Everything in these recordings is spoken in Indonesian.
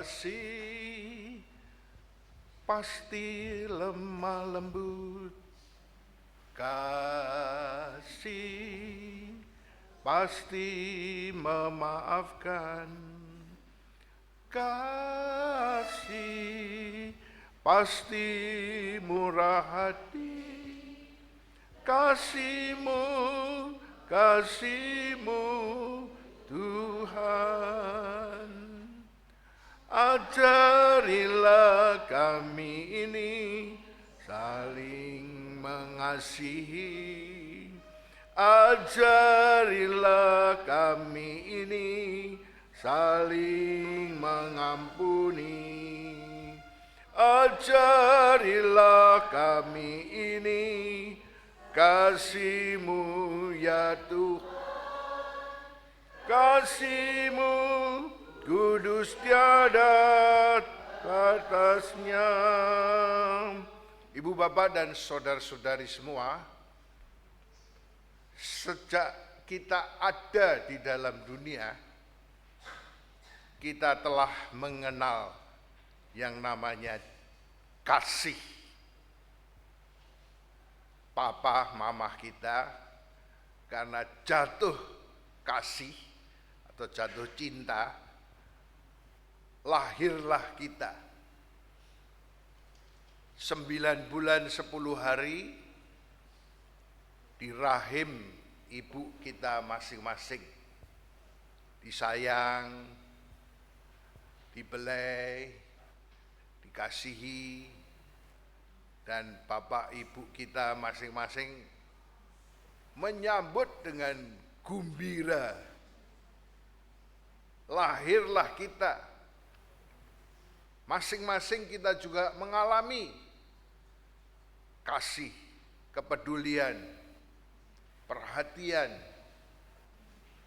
kasih pasti lemah lembut, kasih pasti memaafkan, kasih pasti murah hati. Kasih-Mu, kasih-Mu Tuhan. Ajarilah kami ini saling mengasihi. Ajarilah kami ini saling mengampuni. Ajarilah kami ini kasih-Mu ya Tuhan, kasih-Mu kudus tiada batasnya. Ibu bapak dan saudara-saudari semua, sejak kita ada di dalam dunia, kita telah mengenal yang namanya kasih. Papa, mama kita karena jatuh kasih atau jatuh cinta, lahirlah kita. 9 bulan 10 hari di rahim ibu kita masing-masing, disayang, dibelai, dikasihi, dan bapak ibu kita masing-masing menyambut dengan gembira. Lahirlah kita. Masing-masing kita juga mengalami kasih, kepedulian, perhatian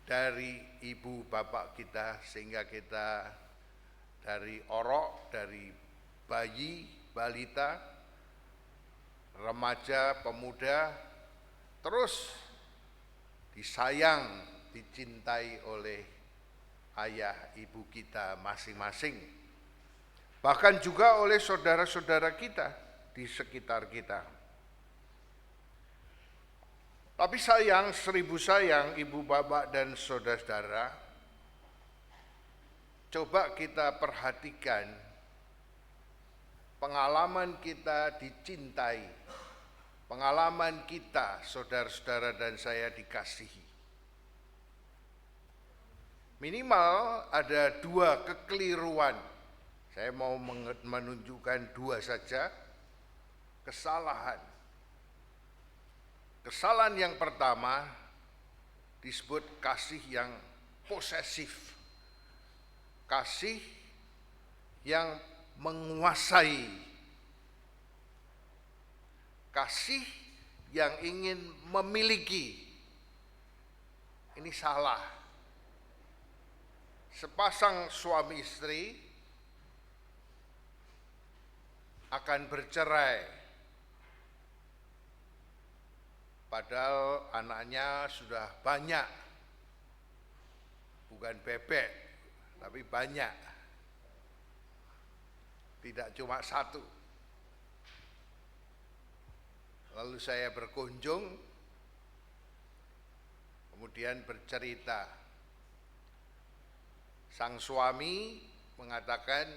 dari ibu bapak kita, sehingga kita dari orok, dari bayi, balita, remaja, pemuda, terus disayang, dicintai oleh ayah ibu kita masing-masing. Bahkan juga oleh saudara-saudara kita di sekitar kita. Tapi sayang, 1000 sayang ibu bapak dan saudara-saudara, coba kita perhatikan pengalaman kita dicintai, pengalaman kita, saudara-saudara dan saya, dikasihi. Minimal ada 2 kekeliruan. Saya mau menunjukkan 2 saja kesalahan. Kesalahan yang pertama disebut kasih yang posesif. Kasih yang menguasai, kasih yang ingin memiliki. Ini salah. Sepasang suami istri akan bercerai, padahal anaknya sudah banyak, bukan bebek, tapi banyak. Tidak cuma 1. Lalu saya berkunjung, kemudian bercerita. Sang suami mengatakan,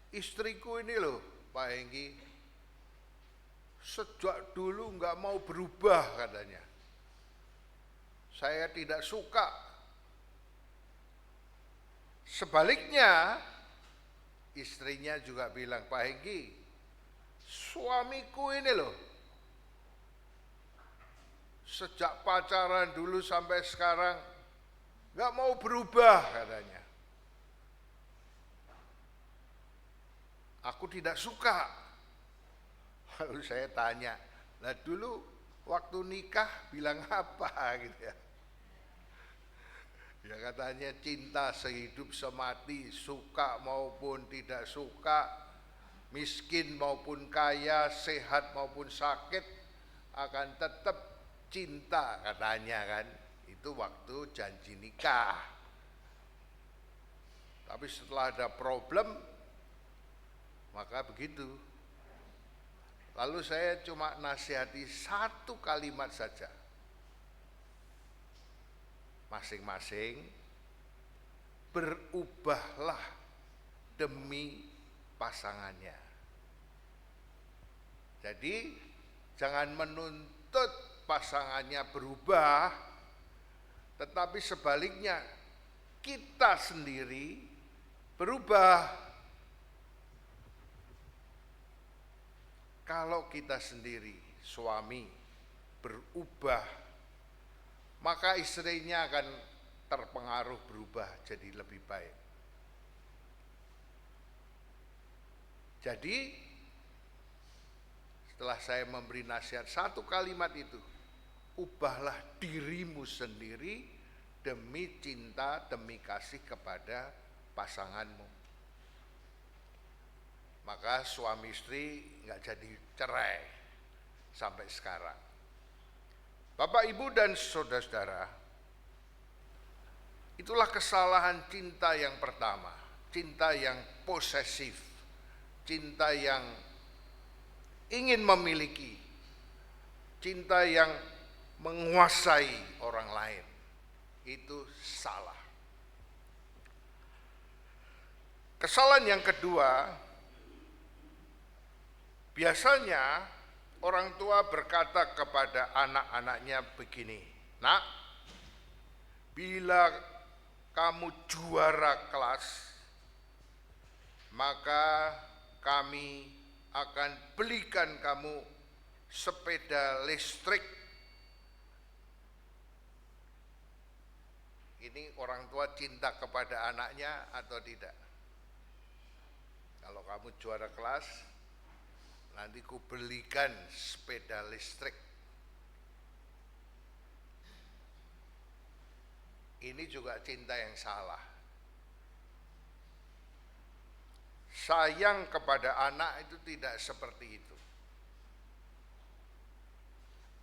istriku ini loh Pak Hengki, sejak dulu nggak mau berubah katanya. Saya tidak suka. Sebaliknya, istrinya juga bilang, Pak Hengki, suamiku ini loh, sejak pacaran dulu sampai sekarang nggak mau berubah katanya. Aku tidak suka. Lalu saya tanya, lah dulu waktu nikah bilang apa gitu ya. Ya katanya cinta sehidup semati, suka maupun tidak suka, miskin maupun kaya, sehat maupun sakit, akan tetap cinta katanya kan. Itu waktu janji nikah. Tapi setelah ada problem, maka begitu. Lalu saya cuma nasihati satu kalimat saja. Masing-masing berubahlah demi pasangannya. Jadi jangan menuntut pasangannya berubah, tetapi sebaliknya kita sendiri berubah. Kalau kita sendiri, suami, berubah, maka istrinya akan terpengaruh berubah jadi lebih baik. Jadi, setelah saya memberi nasihat satu kalimat itu, ubahlah dirimu sendiri demi cinta, demi kasih kepada pasanganmu. Maka suami istri nggak jadi cerai sampai sekarang. Bapak, Ibu, dan saudara-saudara, itulah kesalahan cinta yang pertama, cinta yang posesif, cinta yang ingin memiliki, cinta yang menguasai orang lain. Itu salah. Kesalahan yang kedua, biasanya orang tua berkata kepada anak-anaknya begini, "Nak, bila kamu juara kelas, maka kami akan belikan kamu sepeda listrik." Ini orang tua cinta kepada anaknya atau tidak? Kalau kamu juara kelas, nanti ku belikan sepeda listrik. Ini juga cinta yang salah. Sayang kepada anak itu tidak seperti itu.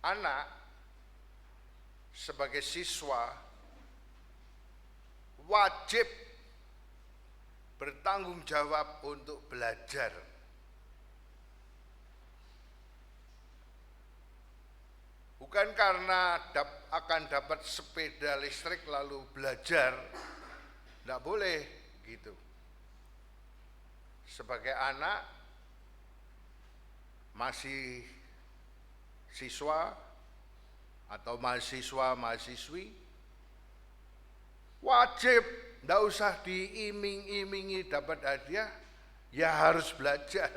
Anak sebagai siswa wajib bertanggung jawab untuk belajar. Bukan karena akan dapat sepeda listrik lalu belajar, tidak boleh gitu. Sebagai anak masih siswa atau mahasiswa-mahasiswi, wajib, tidak usah diiming-imingi dapat hadiah, ya harus belajar.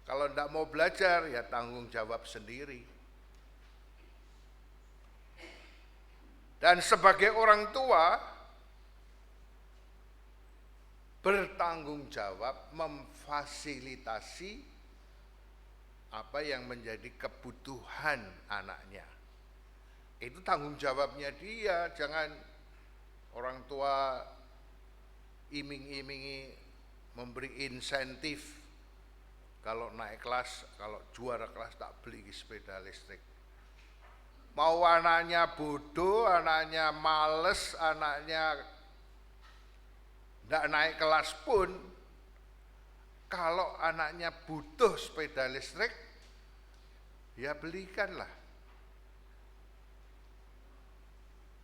Kalau tidak mau belajar, ya tanggung jawab sendiri. Dan sebagai orang tua, bertanggung jawab memfasilitasi apa yang menjadi kebutuhan anaknya. Itu tanggung jawabnya dia, jangan orang tua iming-imingi memberi insentif. Kalau naik kelas, kalau juara kelas tak beli sepeda listrik. Mau anaknya bodoh, anaknya males, anaknya tidak naik kelas pun, kalau anaknya butuh sepeda listrik, ya belikanlah.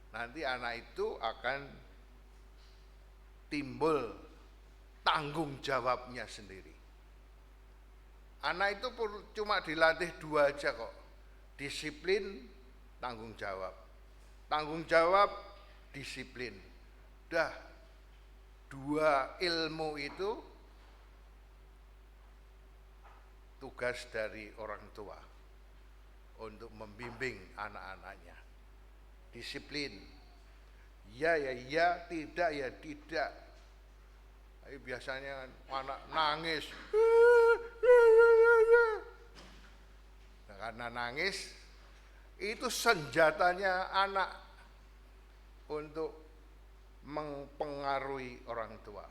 Nanti anak itu akan timbul tanggung jawabnya sendiri. Anak itu cuma dilatih dua aja kok, disiplin, tanggung jawab. Tanggung jawab, disiplin. Udah, dua ilmu itu tugas dari orang tua untuk membimbing anak-anaknya. Disiplin. Ya ya ya, tidak ya tidak. Tapi biasanya anak nangis. Nah, karena nangis, itu senjatanya anak untuk mempengaruhi orang tua.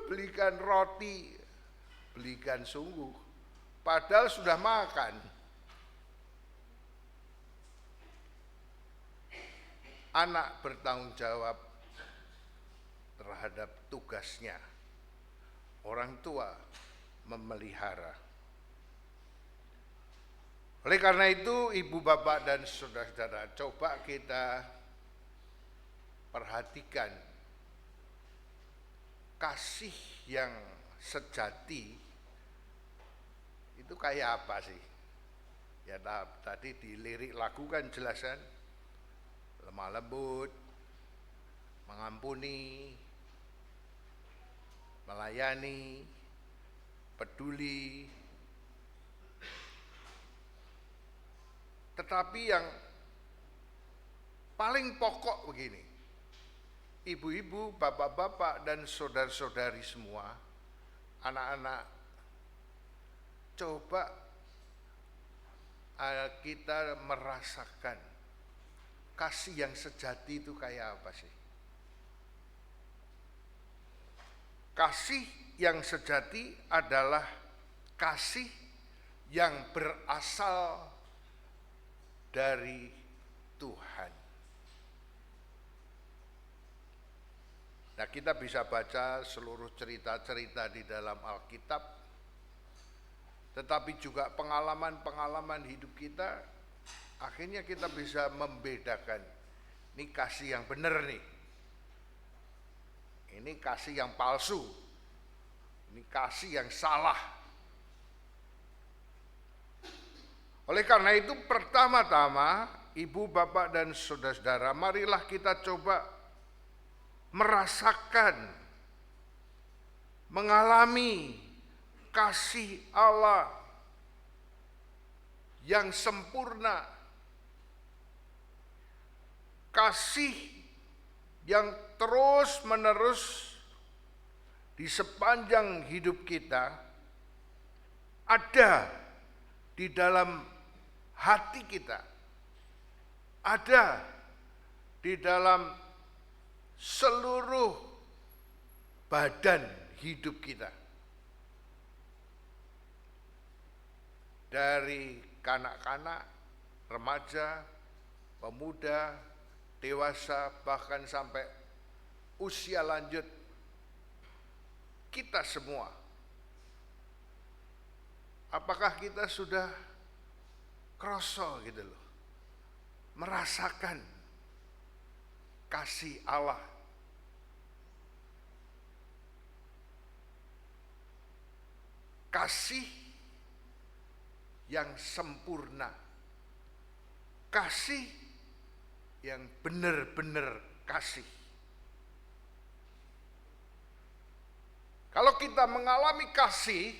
Belikan roti, belikan sungguh, padahal sudah makan. Anak bertanggung jawab terhadap tugasnya. Orang tua memelihara. Oleh karena itu, ibu, bapak, dan saudara-saudara, coba kita perhatikan kasih yang sejati itu kayak apa sih? Ya tadi di lirik lagu kan jelas kan, lemah lembut, mengampuni, melayani, peduli. Tetapi yang paling pokok begini, ibu-ibu, bapak-bapak, dan saudara-saudari semua, anak-anak, coba kita merasakan kasih yang sejati itu kayak apa sih? Kasih yang sejati adalah kasih yang berasal dari Tuhan. Nah, kita bisa baca seluruh cerita-cerita di dalam Alkitab, tetapi juga pengalaman-pengalaman hidup kita, akhirnya kita bisa membedakan, ini kasih yang benar nih, ini kasih yang palsu, ini kasih yang salah. Oleh karena itu, pertama-tama, ibu, bapak, dan saudara-saudara, marilah kita coba merasakan, mengalami kasih Allah yang sempurna, kasih yang terus-menerus di sepanjang hidup kita ada di dalam hati kita, ada di dalam seluruh badan hidup kita. Dari kanak-kanak, remaja, pemuda, dewasa, bahkan sampai usia lanjut, kita semua. Apakah kita sudah kroso gitu loh, merasakan kasih Allah? Kasih yang sempurna, kasih yang benar-benar kasih. Kalau kita mengalami kasih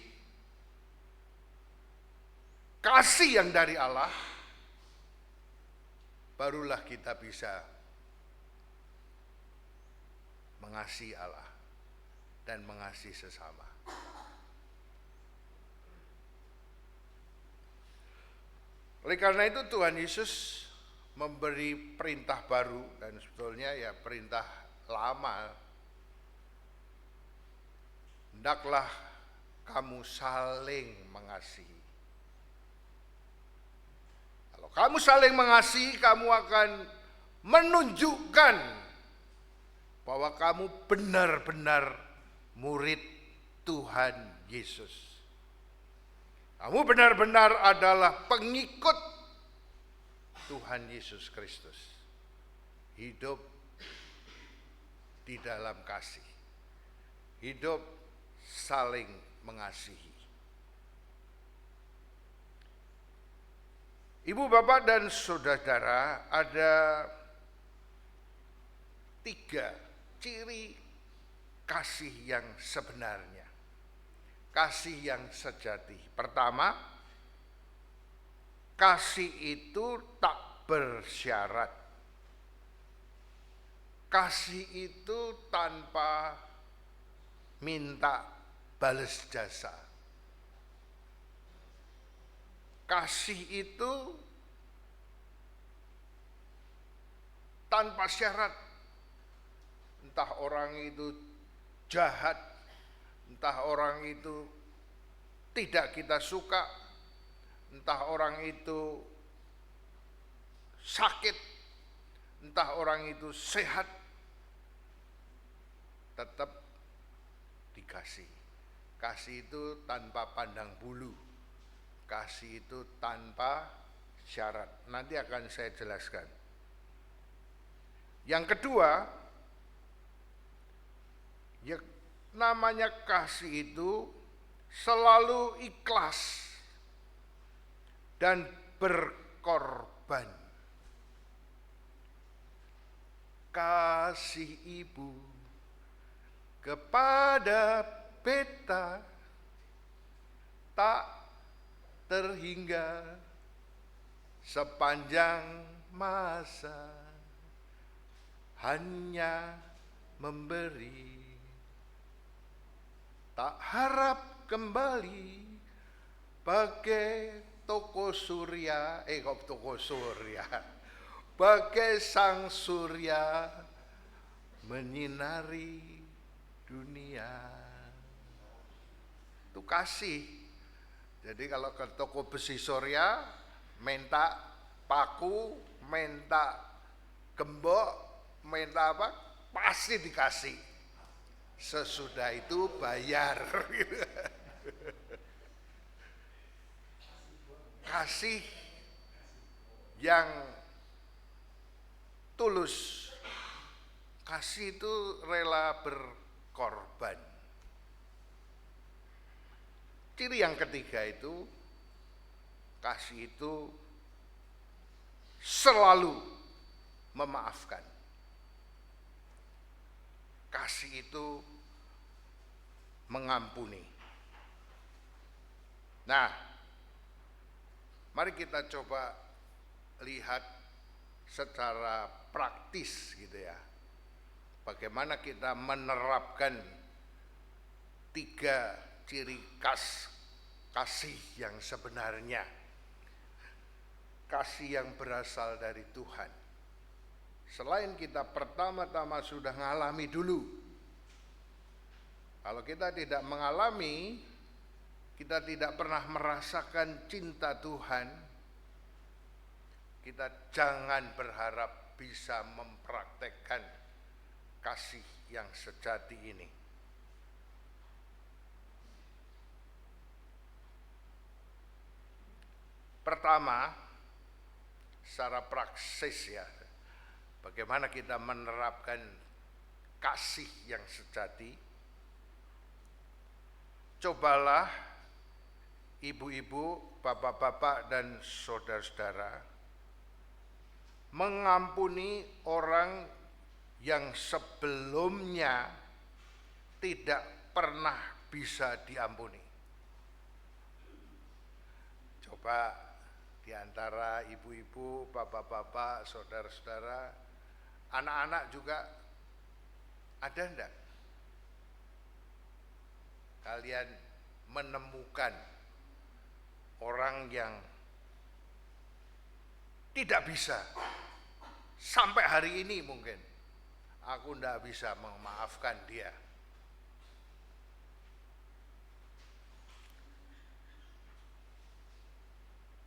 yang dari Allah, barulah kita bisa mengasihi Allah dan mengasihi sesama. Oleh karena itu Tuhan Yesus memberi perintah baru, dan sebetulnya ya perintah lama. Hendaklah kamu saling mengasihi. Kalau kamu saling mengasihi, kamu akan menunjukkan bahwa kamu benar-benar murid Tuhan Yesus. Kamu benar-benar adalah pengikut Tuhan Yesus Kristus. Hidup di dalam kasih. Hidup saling mengasihi. Ibu, bapak, dan saudara, ada 3 ciri kasih yang sebenarnya. Kasih yang sejati. Pertama, kasih itu tak bersyarat. Kasih itu tanpa minta balas jasa. Kasih itu tanpa syarat. Entah orang itu jahat, entah orang itu tidak kita suka, entah orang itu sakit, entah orang itu sehat. tetap dikasih. Kasih itu tanpa pandang bulu. Kasih itu tanpa syarat. Nanti akan saya jelaskan. Yang kedua, ya namanya kasih itu selalu ikhlas dan berkorban. Kasih ibu kepada beta tak terhingga sepanjang masa, hanya memberi, tak harap kembali bagai toko surya, bagai sang surya menyinari dunia. Itu kasih. Jadi kalau ke toko besi surya, minta paku, minta gembok, minta apa, pasti dikasih. Sesudah itu bayar. Kasih yang tulus, kasih itu rela berkorban. Ciri yang ketiga itu, kasih itu selalu memaafkan. Kasih itu mengampuni. Nah, mari kita coba lihat secara praktis gitu ya. Bagaimana kita menerapkan 3 ciri khas kasih yang sebenarnya. Kasih yang berasal dari Tuhan. Selain kita pertama-tama sudah mengalami dulu. Kalau kita tidak mengalami, kita tidak pernah merasakan cinta Tuhan, kita jangan berharap bisa mempraktekkan kasih yang sejati ini. Pertama, secara praksis ya, bagaimana kita menerapkan kasih yang sejati. Cobalah ibu-ibu, bapak-bapak dan saudara-saudara mengampuni orang yang sebelumnya tidak pernah bisa diampuni. Coba di antara ibu-ibu, bapak-bapak, saudara-saudara, anak-anak juga ada enggak? Kalian menemukan orang yang tidak bisa, sampai hari ini mungkin, aku enggak bisa memaafkan dia.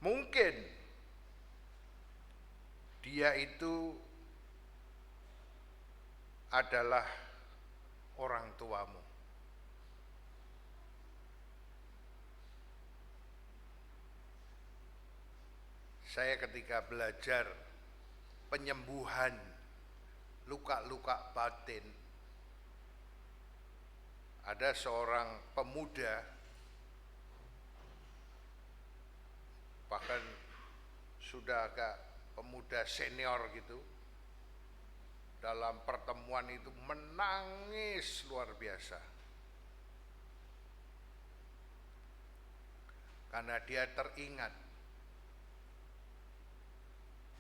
Mungkin dia itu adalah orang tuamu. Saya ketika belajar penyembuhan luka-luka batin, ada seorang pemuda, bahkan sudah agak pemuda senior gitu, dalam pertemuan itu menangis luar biasa. Karena dia teringat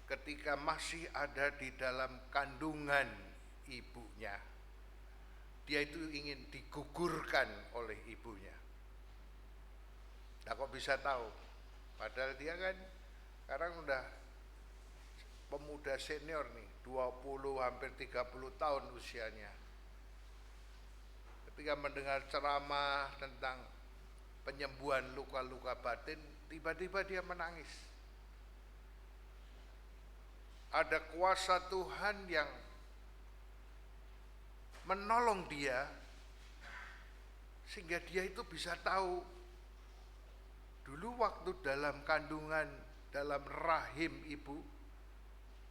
ketika masih ada di dalam kandungan ibunya, dia itu ingin digugurkan oleh ibunya. Nah, kok bisa tahu? Padahal dia kan sekarang udah pemuda senior nih, 20 hampir 30 tahun usianya. Ketika mendengar ceramah tentang penyembuhan luka-luka batin, tiba-tiba dia menangis. Ada kuasa Tuhan yang menolong dia sehingga dia itu bisa tahu dulu waktu dalam kandungan, dalam rahim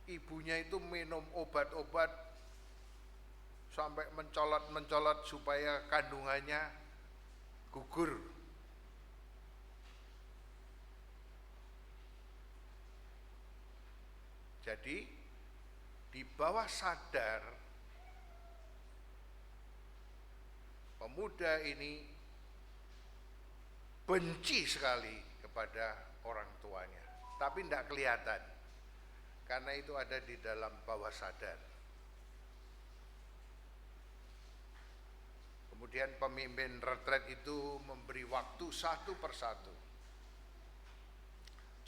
ibunya itu minum obat-obat sampai mencolot supaya kandungannya gugur. Jadi di bawah sadar pemuda ini benci sekali kepada orang tuanya, tapi tidak kelihatan karena itu ada di dalam bawah sadar. Kemudian pemimpin retret itu memberi waktu satu persatu.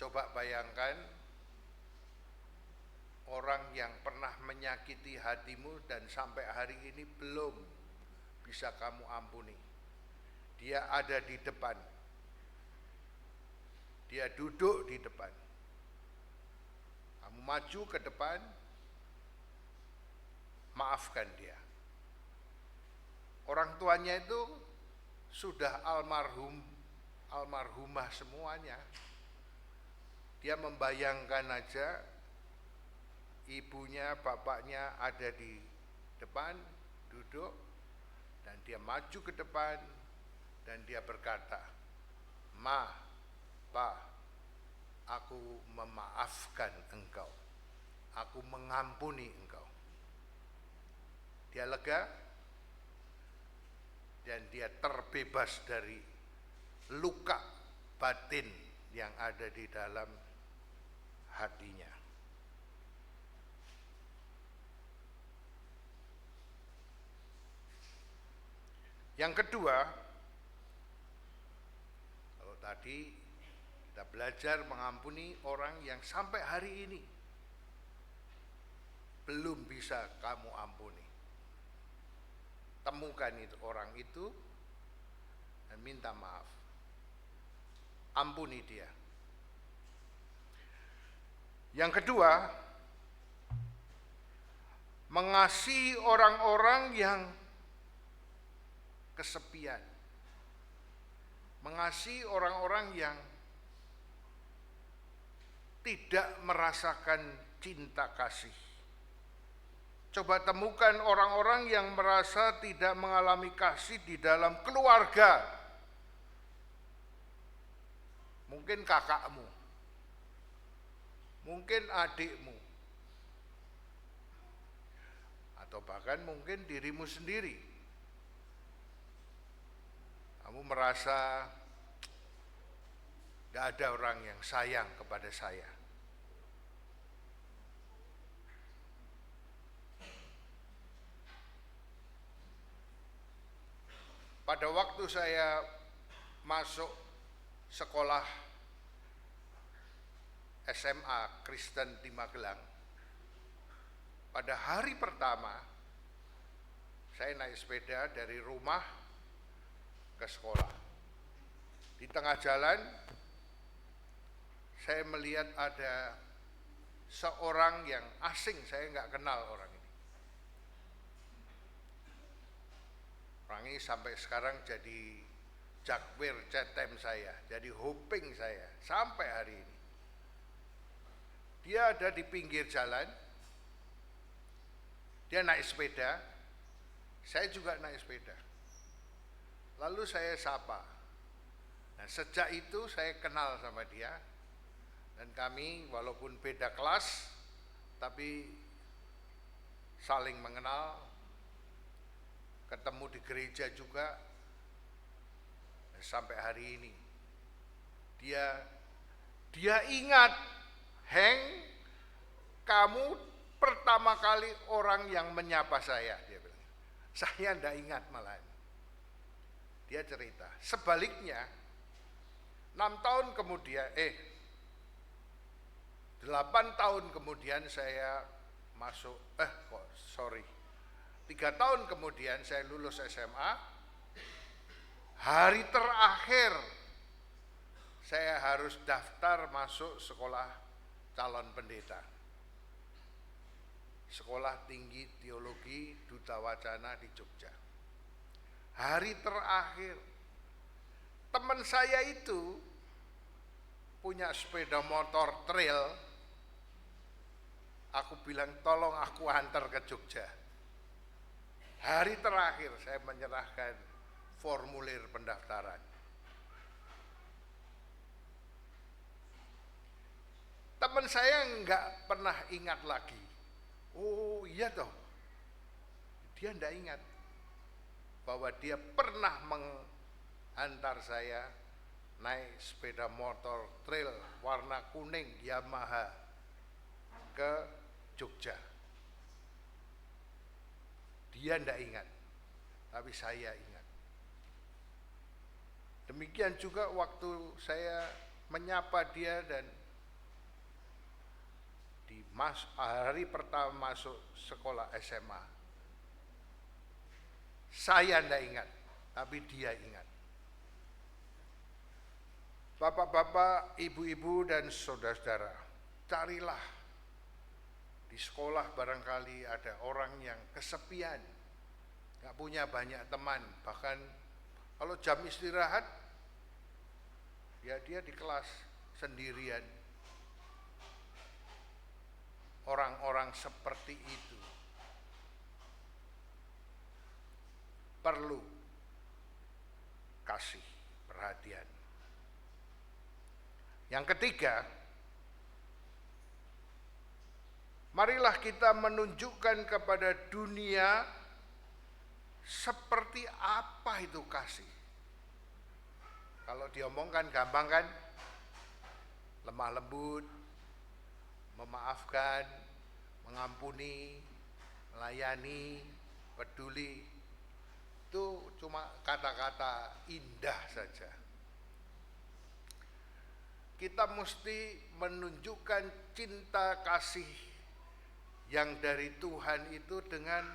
Coba bayangkan orang yang pernah menyakiti hatimu dan sampai hari ini belum bisa kamu ampuni. Dia ada di depan. Dia duduk di depan. Kamu maju ke depan, maafkan dia. Orang tuanya itu sudah almarhumah semuanya. Dia membayangkan aja ibunya, bapaknya ada di depan, duduk, dan dia maju ke depan, dan dia berkata, "Ma, Pa, aku memaafkan engkau, aku mengampuni engkau." Dia lega, dan dia terbebas dari luka batin yang ada di dalam hatinya. Yang kedua, kalau tadi kita belajar mengampuni orang yang sampai hari ini belum bisa kamu ampuni. Temukan itu orang itu dan minta maaf. Ampuni dia. Yang kedua, mengasihi orang-orang yang kesepian. Mengasihi orang-orang yang tidak merasakan cinta kasih. Coba temukan orang-orang yang merasa tidak mengalami kasih di dalam keluarga. Mungkin kakakmu, mungkin adikmu, atau bahkan mungkin dirimu sendiri. Kamu merasa gak ada orang yang sayang kepada saya. Pada waktu saya masuk sekolah SMA Kristen di Magelang, pada hari pertama saya naik sepeda dari rumah ke sekolah. Di tengah jalan saya melihat ada seorang yang asing, saya nggak kenal orang ini. Orang ini sampai sekarang jadi jakwir cetem saya, jadi hoping saya sampai hari ini. Dia ada di pinggir jalan, dia naik sepeda, saya juga naik sepeda. Lalu saya sapa. Nah, sejak itu saya kenal sama dia, dan kami walaupun beda kelas, tapi saling mengenal. Ketemu di gereja juga sampai hari ini. Dia ingat, Heng, kamu pertama kali orang yang menyapa saya, dia bilang. Saya enggak ingat malah. Dia cerita. Sebaliknya, 8 tahun kemudian saya masuk, 3 tahun kemudian saya lulus SMA. Hari terakhir saya harus daftar masuk sekolah calon pendeta. Sekolah Tinggi Teologi Duta Wacana di Jogja. Hari terakhir, teman saya itu punya sepeda motor trail. Aku bilang, tolong aku antar ke Jogja. Hari terakhir saya menyerahkan formulir pendaftaran. Teman saya nggak pernah ingat lagi. Oh iya toh, dia nggak ingat bahwa dia pernah menghantar saya naik sepeda motor trail warna kuning Yamaha ke Jogja. Dia ndak ingat, tapi saya ingat. Demikian juga waktu saya menyapa dia dan di hari pertama masuk sekolah SMA. Saya ndak ingat, tapi dia ingat. Bapak-bapak, ibu-ibu dan saudara-saudara, carilah di sekolah barangkali ada orang yang kesepian, gak punya banyak teman, bahkan kalau jam istirahat, ya dia di kelas sendirian. Orang-orang seperti itu perlu kasih perhatian. Yang ketiga, marilah kita menunjukkan kepada dunia seperti apa itu kasih. Kalau diomongkan gampang kan? Lemah lembut, memaafkan, mengampuni, melayani, peduli. Itu cuma kata-kata indah saja. Kita mesti menunjukkan cinta kasih yang dari Tuhan itu dengan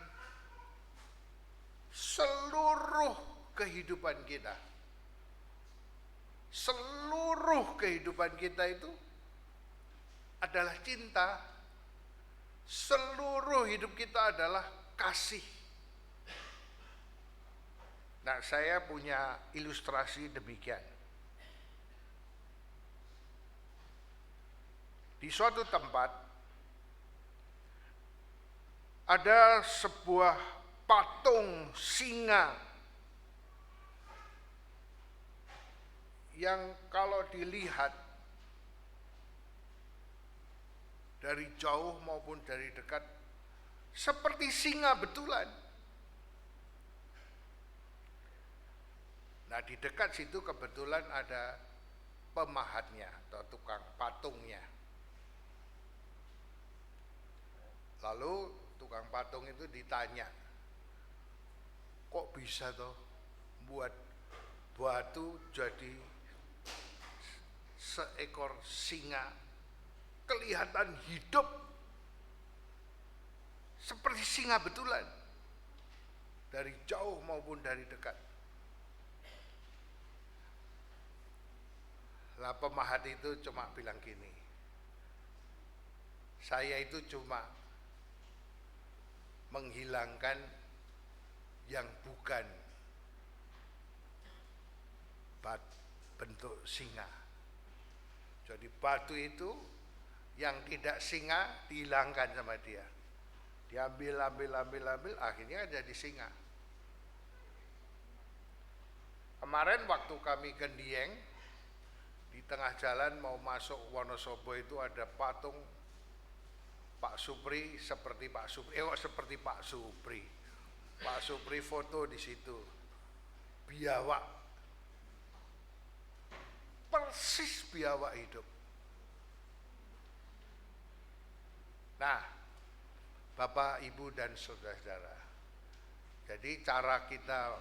seluruh kehidupan kita. Seluruh kehidupan kita itu adalah cinta. Seluruh hidup kita adalah kasih. Nah, saya punya ilustrasi demikian. Di suatu tempat ada sebuah patung singa yang kalau dilihat dari jauh maupun dari dekat seperti singa betulan. Nah, di dekat situ kebetulan ada pemahatnya atau tukang patungnya. Lalu tukang patung itu ditanya, kok bisa toh buat batu jadi seekor singa kelihatan hidup seperti singa betulan dari jauh maupun dari dekat. Lah pemahat itu cuma bilang gini, saya itu cuma menghilangkan yang bukan bentuk singa. Jadi batu itu yang tidak singa dihilangkan sama dia. Diambil, ambil, akhirnya jadi singa. Kemarin waktu kami ke Dieng, di tengah jalan mau masuk Wonosobo itu ada patung Pak Supri seperti Pak Supri, seperti Pak Supri. Pak Supri foto di situ. Biawak. Persis biawak hidup. Nah, Bapak, Ibu dan saudara-saudara. Jadi cara kita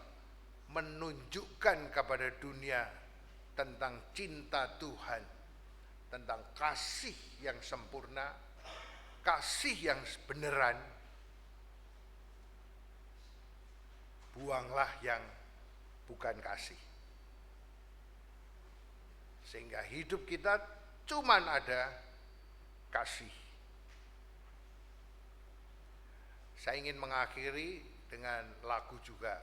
menunjukkan kepada dunia tentang cinta Tuhan, tentang kasih yang sempurna, kasih yang beneran, buanglah yang bukan kasih. Sehingga hidup kita cuman ada kasih. Saya ingin mengakhiri dengan lagu juga.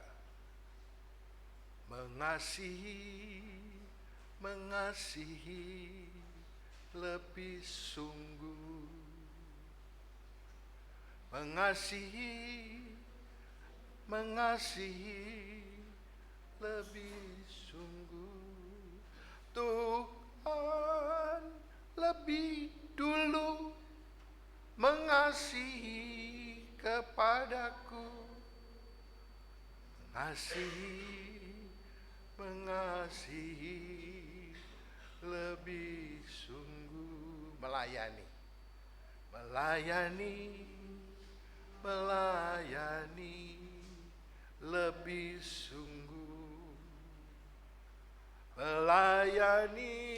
Mengasihi, mengasihi lebih sungguh. Mengasihi, mengasihi lebih sungguh. Tuhan lebih dulu mengasihi kepadaku. Mengasihi lebih sungguh. Melayani, melayani lebih sungguh. Melayani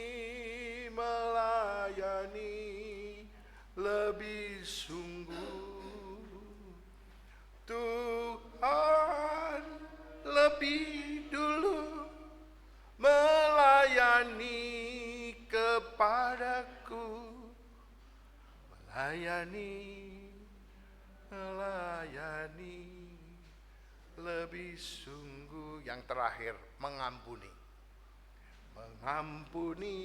lebih sungguh. Tuhan lebih dulu melayani kepadaku. Melayani lebih sungguh. Yang terakhir, mengampuni. Mengampuni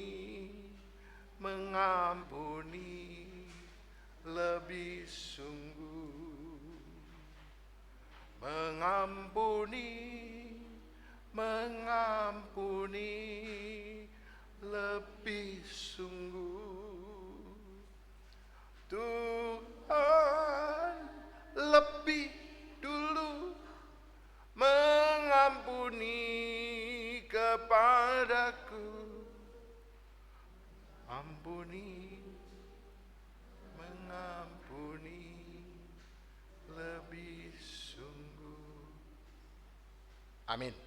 lebih sungguh. Mengampuni lebih sungguh. Tuhan lebih dulu mengampuni kepadaku. Mengampuni lebih sungguh. Amin.